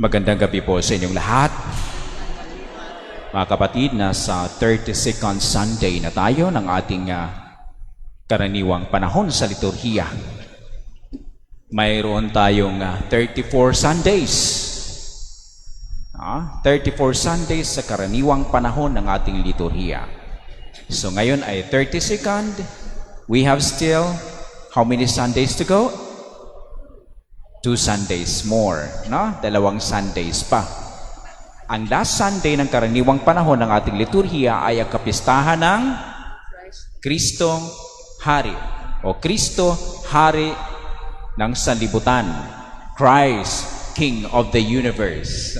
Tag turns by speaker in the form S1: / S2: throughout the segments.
S1: Magandang gabi po sa inyong lahat. Mga kapatid, nasa 32nd Sunday na tayo ng ating karaniwang panahon sa liturhiya. Mayroon tayong 34 Sundays. 34 Sundays sa karaniwang panahon ng ating liturhiya. So ngayon ay 32nd. We have still how many Sundays to go? 2 Sundays more, no? 2 Sundays pa. Ang last Sunday ng karaniwang panahon ng ating liturhiya ay ang kapistahan ng Kristo Hari o Kristo Hari ng sanlibutan. Christ, King of the Universe.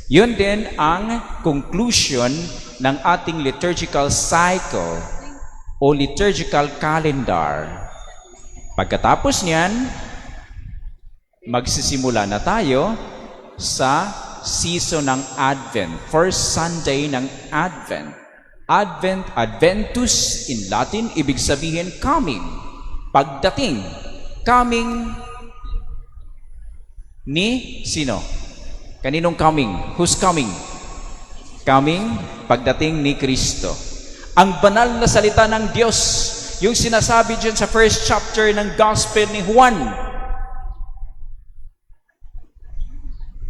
S1: Yun din ang conclusion ng ating liturgical cycle o liturgical calendar. Pagkatapos niyan, magsisimula na tayo sa season ng Advent. First Sunday ng Advent. Advent, Adventus in Latin, ibig sabihin coming. Pagdating. Coming ni sino? Kaninong coming? Who's coming? Coming, pagdating ni Kristo. Ang banal na salita ng Diyos, yung sinasabi dyan sa first chapter ng Gospel ni Juan.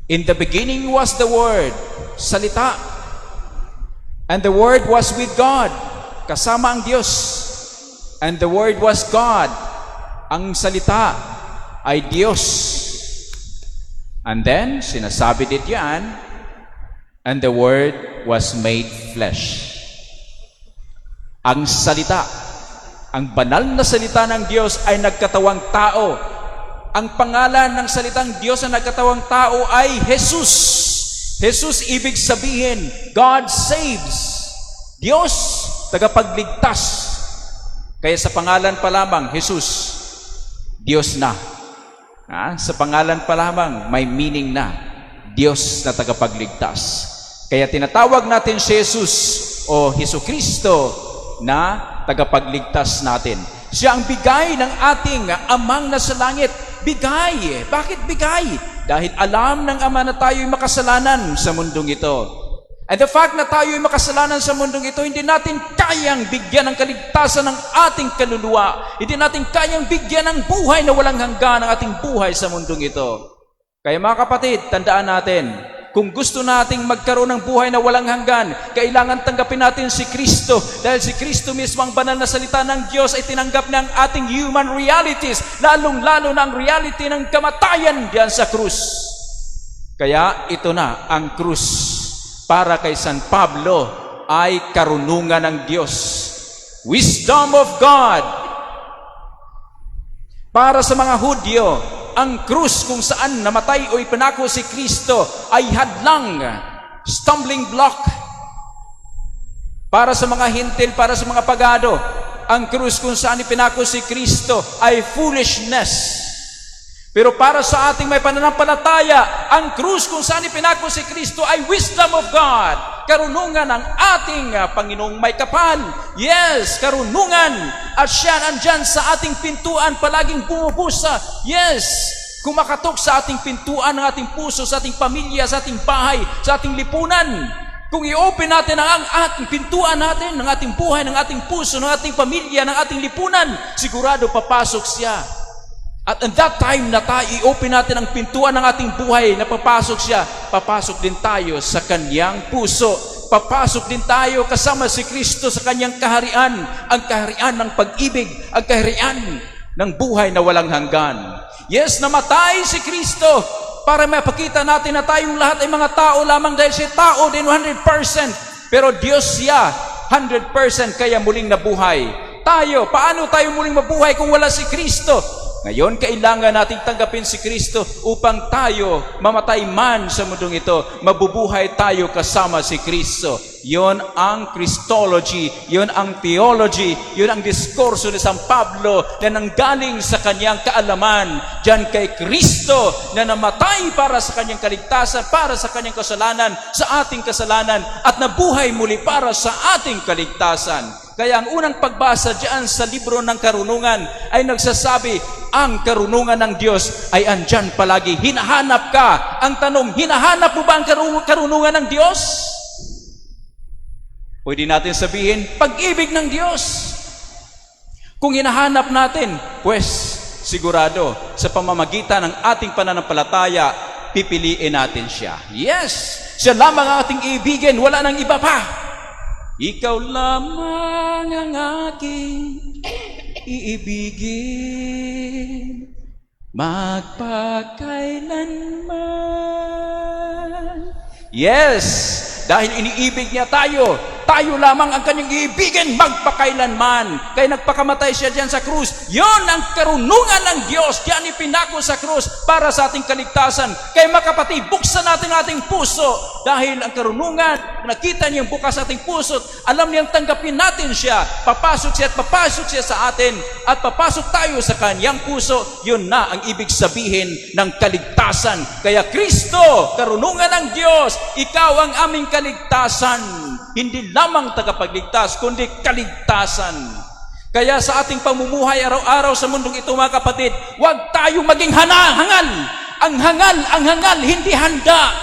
S1: In the beginning was the Word, salita. And the Word was with God, kasama ang Diyos. And the Word was God, ang salita ay Diyos. And then, sinasabi dit yan, and the Word was made flesh. Ang salita, ang banal na salita ng Diyos ay nagkatawang tao. Ang pangalan ng salitang Diyos na nagkatawang tao ay Jesus. Jesus ibig sabihin, God saves. Diyos, tagapagligtas. Kaya sa pangalan pa lamang, Jesus, Diyos na. Sa pangalan pa lamang, may meaning na. Diyos na tagapagligtas. Kaya tinatawag natin si Jesus o Jesucristo na tagapagligtas natin. Siya ang bigay ng ating amang nasa langit. Bigay. Bakit bigay? Dahil alam ng Ama na tayo'y makasalanan sa mundong ito. And the fact na tayo'y makasalanan sa mundong ito, hindi natin kayang bigyan ng kaligtasan ng ating kaluluwa. Hindi natin kayang bigyan ng buhay na walang hanggan ang ating buhay sa mundong ito. Kaya mga kapatid, tandaan natin, kung gusto nating magkaroon ng buhay na walang hanggan, kailangan tanggapin natin si Kristo. Dahil si Kristo mismo, ang banal na salita ng Diyos, ay tinanggap ng ating human realities, lalong-lalo na ang reality ng kamatayan diyan sa krus. Kaya ito na ang krus para kay San Pablo ay karunungan ng Diyos. Wisdom of God. Para sa mga Hudyo, ang krus kung saan namatay o ipinako si Kristo ay hadlang, stumbling block. Para sa mga hintil, para sa mga pagado, ang krus kung saan ipinako si Kristo ay foolishness. Pero para sa ating may pananampalataya, ang krus kung saan ipinako si Kristo ay wisdom of God. Karunungan ng ating Panginoong may kapal. Yes, karunungan. At siya nandyan sa ating pintuan, palaging bumubusa. Yes, kumakatok sa ating pintuan ng ating puso, sa ating pamilya, sa ating bahay, sa ating lipunan. Kung i-open natin ang ating pintuan natin, ng ating buhay, ng ating puso, ng ating pamilya, ng ating lipunan, sigurado papasok siya. At at that time na i-open natin ang pintuan ng ating buhay na papasok siya, papasok din tayo sa kanyang puso. Papasok din tayo kasama si Kristo sa kanyang kaharian, ang kaharian ng pag-ibig, ang kaharian ng buhay na walang hanggan. Yes, namatay si Kristo para mapakita natin na tayong lahat ay mga tao lamang dahil siya tao din 100%. Pero Diyos siya 100% kaya muling nabuhay. Tayo, paano tayo muling mabuhay kung wala si Kristo? Ngayon, kailangan nating tanggapin si Kristo upang tayo mamatay man sa mundong ito, mabubuhay tayo kasama si Kristo. Yon ang Christology, yon ang theology, yon ang diskurso ni San Pablo na nanggaling sa kanyang kaalaman diyan kay Kristo na namatay para sa kanyang kaligtasan, para sa kanyang kasalanan, sa ating kasalanan, at nabuhay muli para sa ating kaligtasan. Kaya ang unang pagbasa diyan sa libro ng Karunungan ay nagsasabi, ang karunungan ng Diyos ay andyan palagi. Hinahanap ka. Ang tanong, hinahanap mo ba ang karunungan ng Diyos? Pwede natin sabihin, pag-ibig ng Diyos. Kung hinahanap natin, pues sigurado sa pamamagitan ng ating pananampalataya, pipiliin natin siya. Yes, siya lamang ang ating ibigin, wala nang iba pa. Ikaw lamang ang aking iibigin, magpakailanman. Yes, dahil iniibig niya tayo, tayo lamang ang kanyang iibigin magpakailanman. Kaya nagpakamatay siya diyan sa krus. Yon ang karunungan ng Diyos. Diyan ipinako sa krus para sa ating kaligtasan. Kaya mga kapatid, buksan natin ating puso. Dahil ang karunungan, nakita niyo yung bukas ating puso, alam niyang tanggapin natin siya. Papasok siya sa atin. At papasok tayo sa kanyang puso. Yun na ang ibig sabihin ng kaligtasan. Kaya Kristo, karunungan ng Diyos, ikaw ang aming kaligtasan. Hindi lamang tagapagligtas, kundi kaligtasan. Kaya sa ating pamumuhay araw-araw sa mundong ito, mga kapatid, huwag tayong maging hangal. Ang hangal, hindi handa.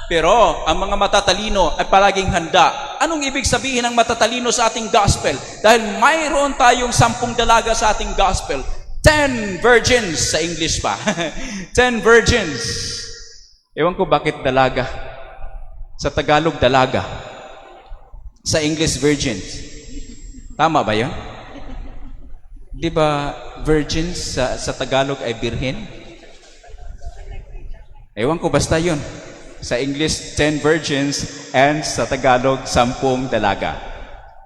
S1: Pero ang mga matatalino ay palaging handa. Anong ibig sabihin ng matatalino sa ating gospel? Dahil mayroon tayong 10 dalaga sa ating gospel. 10 virgins sa English pa. 10 virgins. Ewan ko bakit dalaga. Sa Tagalog, dalaga. Sa English, virgins. Tama ba yun? Di ba virgins sa Tagalog ay birhen? Ewan ko, basta yun. Sa English, 10 virgins, and sa Tagalog, 10 dalaga.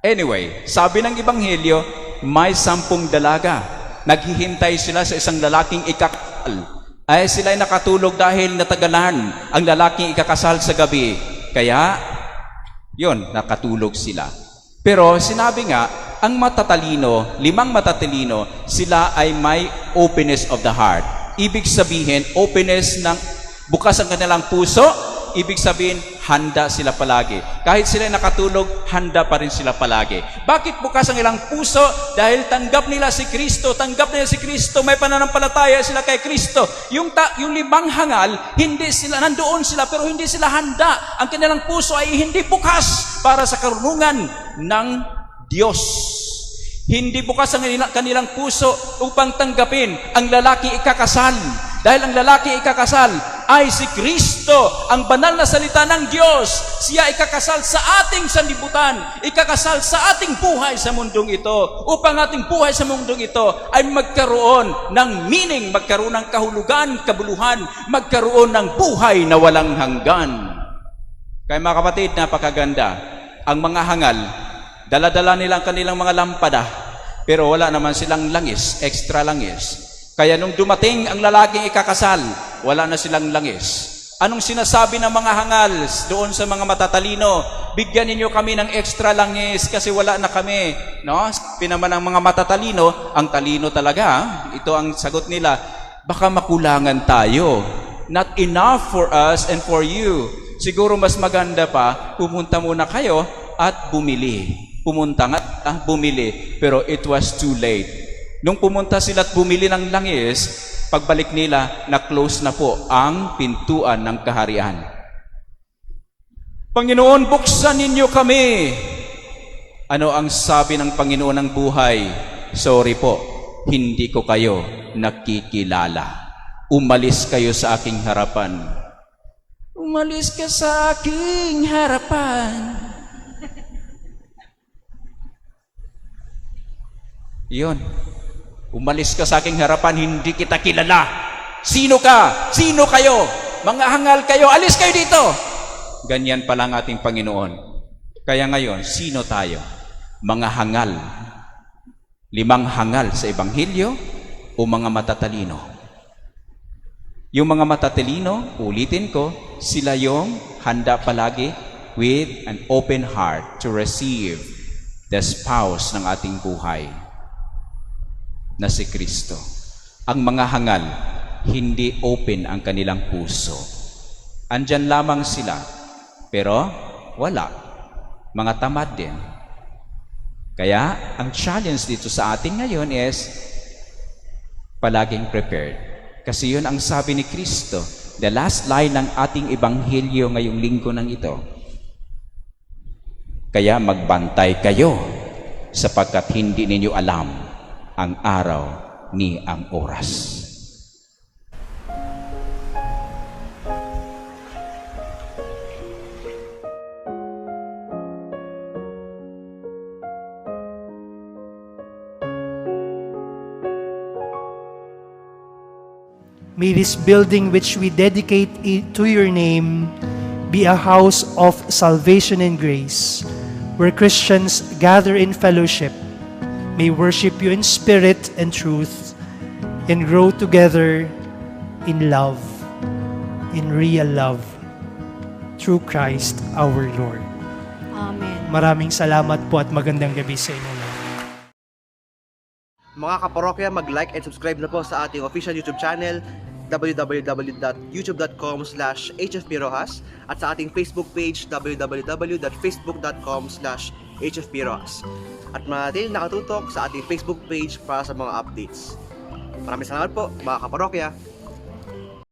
S1: Anyway, sabi ng Ebanghelyo, may 10 dalaga. Naghihintay sila sa isang lalaking ikakasal. Ay sila'y nakatulog dahil natagalan ang lalaking ikakasal sa gabi. Kaya, yon, nakatulog sila. Pero sinabi nga, ang matatalino, 5 matatalino, sila ay may openness of the heart. Ibig sabihin, openness ng bukas ang kanilang puso, ibig sabihin, handa sila palagi. Kahit sila nakatulog, handa pa rin sila palagi. Bakit bukas ang ilang puso? Dahil tanggap nila si Kristo, may pananampalataya sila kay Kristo. Yung 5 hangal, hindi sila, nandoon sila, pero hindi sila handa. Ang kanilang puso ay hindi bukas para sa karunungan ng Diyos. Hindi bukas ang kanilang puso upang tanggapin ang lalaki ikakasal. Dahil ang lalaki ikakasal ay si Kristo, ang banal na salita ng Diyos. Siya ikakasal sa ating sanlibutan, ikakasal sa ating buhay sa mundong ito, upang ating buhay sa mundong ito ay magkaroon ng meaning, magkaroon ng kahulugan, kabuluhan, magkaroon ng buhay na walang hanggan. Kaya mga kapatid, napakaganda. Ang mga hangal, dala-dala nilang kanilang mga lampada, pero wala naman silang langis, extra langis. Kaya nung dumating ang lalaking ikakasal, wala na silang langis. Anong sinasabi ng mga hangal doon sa mga matatalino? Bigyan ninyo kami ng extra langis kasi wala na kami. No? Sabi naman ng mga matatalino, ang talino talaga, ito ang sagot nila, baka makulangan tayo. Not enough for us and for you. Siguro mas maganda pa, pumunta muna kayo at bumili. Pumunta nga, bumili. Pero it was too late. Nung pumunta sila at bumili ng langis, pagbalik nila, na-close na po ang pintuan ng kaharian. Panginoon, buksan ninyo kami. Ano ang sabi ng Panginoon ng buhay? Sorry po, hindi ko kayo nakikilala. Umalis kayo sa aking harapan. Umalis ka sa aking harapan. Iyon. Umalis ka sa aking harapan, hindi kita kilala. Sino ka? Sino kayo? Mga hangal kayo, alis kayo dito. Ganyan pala ang ating Panginoon. Kaya ngayon, sino tayo? Mga hangal. 5 hangal sa Ebanghelyo o mga matatalino? Yung mga matatalino, ulitin ko, sila yung handa palagi with an open heart to receive the spouse ng ating buhay na si Kristo. Ang mga hangal, hindi open ang kanilang puso. Andyan lamang sila, pero wala. Mga tamad din. Kaya, ang challenge dito sa atin ngayon is, palaging prepared. Kasi yun ang sabi ni Kristo, the last line ng ating ebanghelyo ngayong linggo ng ito. Kaya magbantay kayo sapagkat hindi ninyo alam ang araw ni ang oras.
S2: May this building which we dedicate to your name be a house of salvation and grace, where Christians gather in fellowship, may worship you in spirit and truth, and grow together in love, in real love, through Christ our Lord.
S3: Amen.
S2: Maraming salamat po at magandang gabi sa inyo.
S4: Mga kaparokya, mag-like and subscribe na po sa ating official YouTube channel www.youtube.com/hfprojas at sa ating Facebook page www.facebook.com/hfprojas at manatili nakatutok sa ating Facebook page para sa mga updates. Maraming salamat po mga kaparokya.